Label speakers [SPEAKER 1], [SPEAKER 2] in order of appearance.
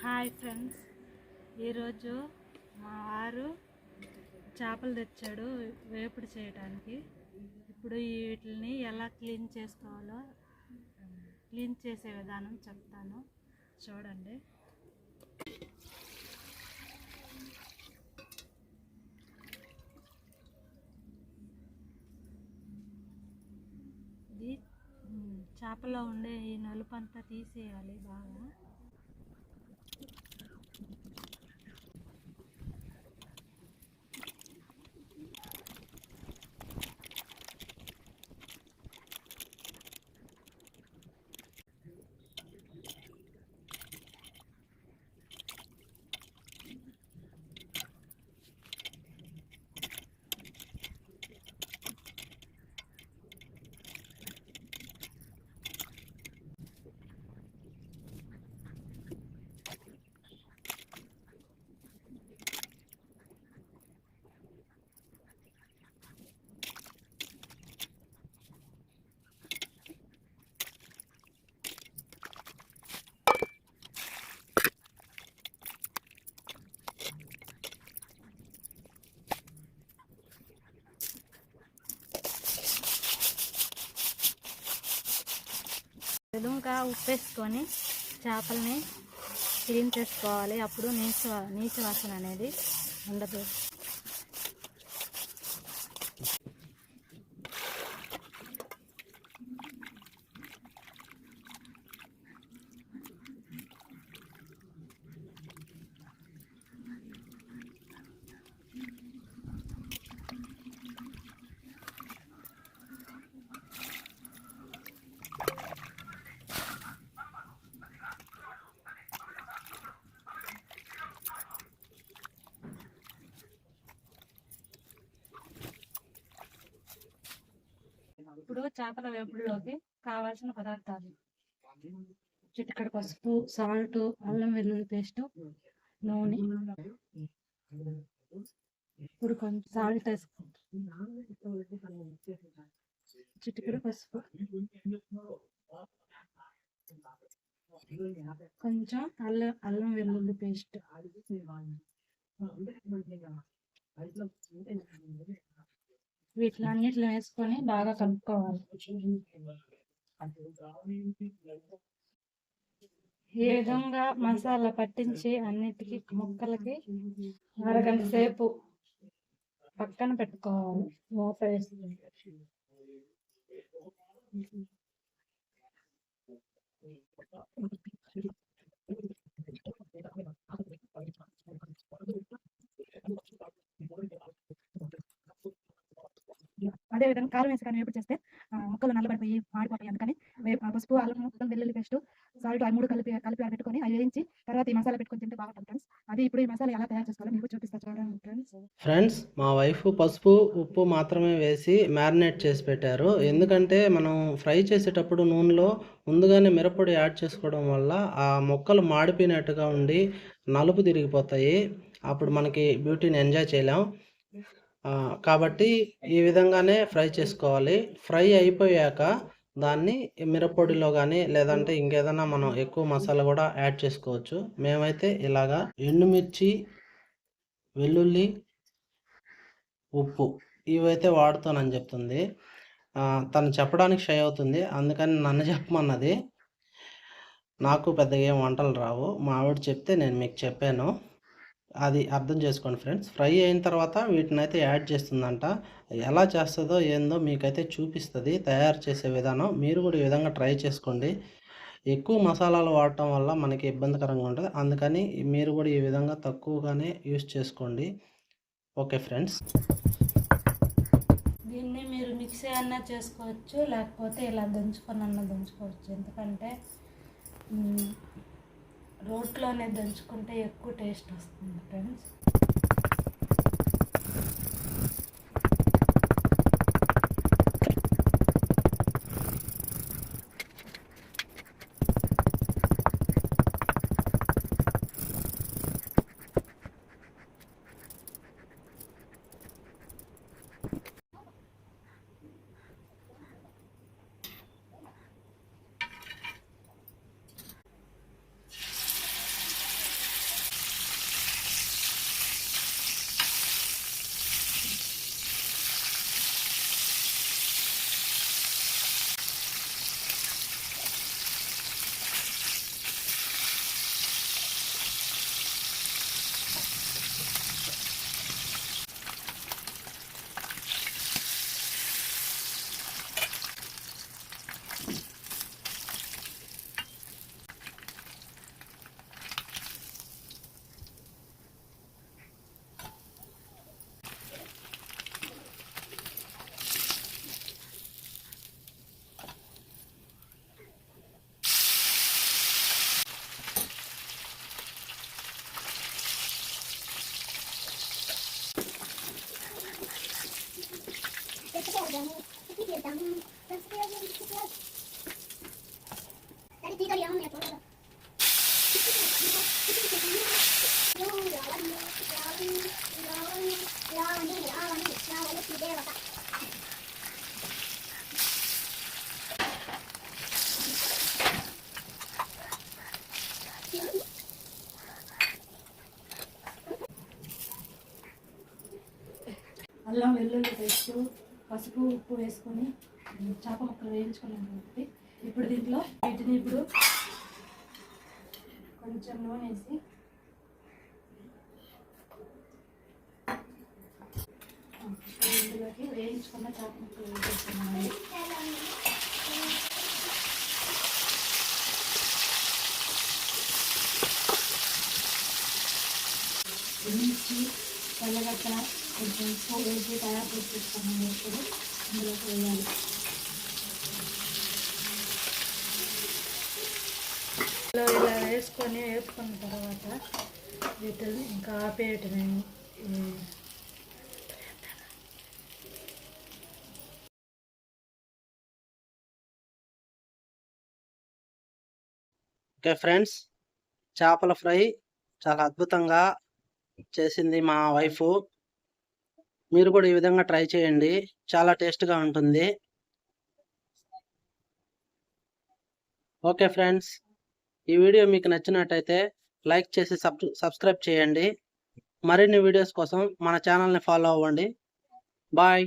[SPEAKER 1] Hi friends, ఈరోజు మా వారు చేపలు తెచ్చాడు వేపుడు చేయడానికి. ఇప్పుడు వీటిని ఎలా క్లీన్ చేసుకోవాలో క్లీన్ చేసే విధానం చెప్తాను, చూడండి. ఇది చేపలో ఉండే ఈ నలుపంతా తీసేయాలి బాగా. విధంగా ఉప్పేసుకొని చేపల్ని క్లీన్ చేసుకోవాలి. అప్పుడు నీచు వాసన అనేది ఉండదు. ఇప్పుడు చేపల వేపుడులోకి కావాల్సిన పదార్థాలు: చిటికెడు పసుపు, సాల్ట్, అల్లం వెల్లుల్లి పేస్ట్, నూనె. ఇప్పుడు కొంచెం సాల్ట్ వేసుకుంటాం, చిటికెడు పసుపు, కొంచెం అల్లం వెల్లుల్లి పేస్ట్, వీటిలన్నిటిని వేసుకొని బాగా కలుపుకోవాలి. ఈ విధంగా మసాలా పట్టించి అన్నిటికీ ముక్కలకి అరగంట సేపు పక్కన పెట్టుకోవాలి. మూత వేసి అదే విధంగా కారం వేసి కానీ వేపుడు చేస్తే ముక్కలు నల్లబడిపోయి మాడిపోతాయి. అందుకని పసుపు, అల్లం వెల్లుల్లి పేస్ట్, సాల్ట్ ఆ మూడు కలిపి పెట్టుకొని అవి వేయించి తర్వాత ఈ మసాలా పెట్టుకొని తింటే బాగుంటుంది ఫ్రెండ్స్. అది ఇప్పుడు ఈ మసాలా ఎలా తయారు చేసుకోవాలో మీకు చూపిస్తా, చూడండి
[SPEAKER 2] ఫ్రెండ్స్. మా వైఫ్ పసుపు ఉప్పు మాత్రమే వేసి మ్యారినేట్ చేసి పెట్టారు. ఎందుకంటే మనం ఫ్రై చేసేటప్పుడు నూనెలో ముందుగానే మిరప్పొడి యాడ్ చేసుకోవడం వల్ల ఆ ముక్కలు మాడిపోయినట్టుగా ఉండి నలుపు తిరిగిపోతాయి. అప్పుడు మనకి బ్యూటీని ఎంజాయ్ చేయలేం. కాబట్టి ఈ విధంగానే ఫ్రై చేసుకోవాలి. ఫ్రై అయిపోయాక దాన్ని మిరప్పొడిలో కానీ లేదంటే ఇంకేదైనా మనం ఎక్కువ మసాలా కూడా యాడ్ చేసుకోవచ్చు. మేమైతే ఇలాగా ఎండుమిర్చి, వెల్లుల్లి, ఉప్పు ఇవైతే వాడుతానని చెప్తుంది. తను చెప్పడానికి షై అవుతుంది, అందుకని నన్ను చెప్పమన్నది. నాకు పెద్దగా ఏం వంటలు రావు, మా ఆవిడ చెప్తే నేను మీకు చెప్పాను. అది అర్థం చేసుకోండి ఫ్రెండ్స్. ఫ్రై అయిన తర్వాత వీటిని అయితే యాడ్ చేస్తుందంట. ఎలా చేస్తుందో ఏందో మీకైతే చూపిస్తుంది తయారు చేసే విధానం. మీరు కూడా ఈ విధంగా ట్రై చేసుకోండి. ఎక్కువ మసాలాలు వాడటం వల్ల మనకి ఇబ్బందికరంగా ఉంటుంది, అందుకని మీరు కూడా ఈ విధంగా తక్కువగానే యూస్ చేసుకోండి. Okay friends.
[SPEAKER 1] దీన్ని మీరు మిక్సీ అన్నా చేసుకోవచ్చు, లేకపోతే ఇలా దంచుకొని దంచుకోవచ్చు. ఎందుకంటే రోట్లోనే దంచుకుంటే ఎక్కువ టేస్ట్ వస్తుంది ఫ్రెండ్స్. అల్లం వెల్లుల్లి పేస్ట్, పసుపు, ఉప్పు వేసుకొని చేప ముక్కలు వేయించుకున్నాం కాబట్టి ఇప్పుడు దీంట్లో వీటిని ఇప్పుడు కొంచెం నూనె వేసి ఇందులోకి వేయించుకున్న చేప ముక్కలు వేసేస్తున్నాను. మిర్చి, తెల్లగడ్డ కొంచెం ఉప్పు వేసి తయారు చేసి పెట్టుకున్నాను. ఇప్పుడు ఇందులోకి వేయాలి. ఇలా వేసుకున్న తర్వాత వీటిని ఇంకా ఆపేయటమే.
[SPEAKER 2] ఓకే ఫ్రెండ్స్, చేపల ఫ్రై చాలా అద్భుతంగా చేసింది మా వైఫ్. మీరు కూడా ఈ విధంగా ట్రై చేయండి, చాలా టేస్ట్గా ఉంటుంది. ఓకే ఫ్రెండ్స్, ఈ వీడియో మీకు నచ్చినట్టయితే లైక్ చేసి సబ్స్క్రైబ్ చేయండి. మరిన్ని వీడియోస్ కోసం మన ఛానల్ని ఫాలో అవ్వండి. బాయ్.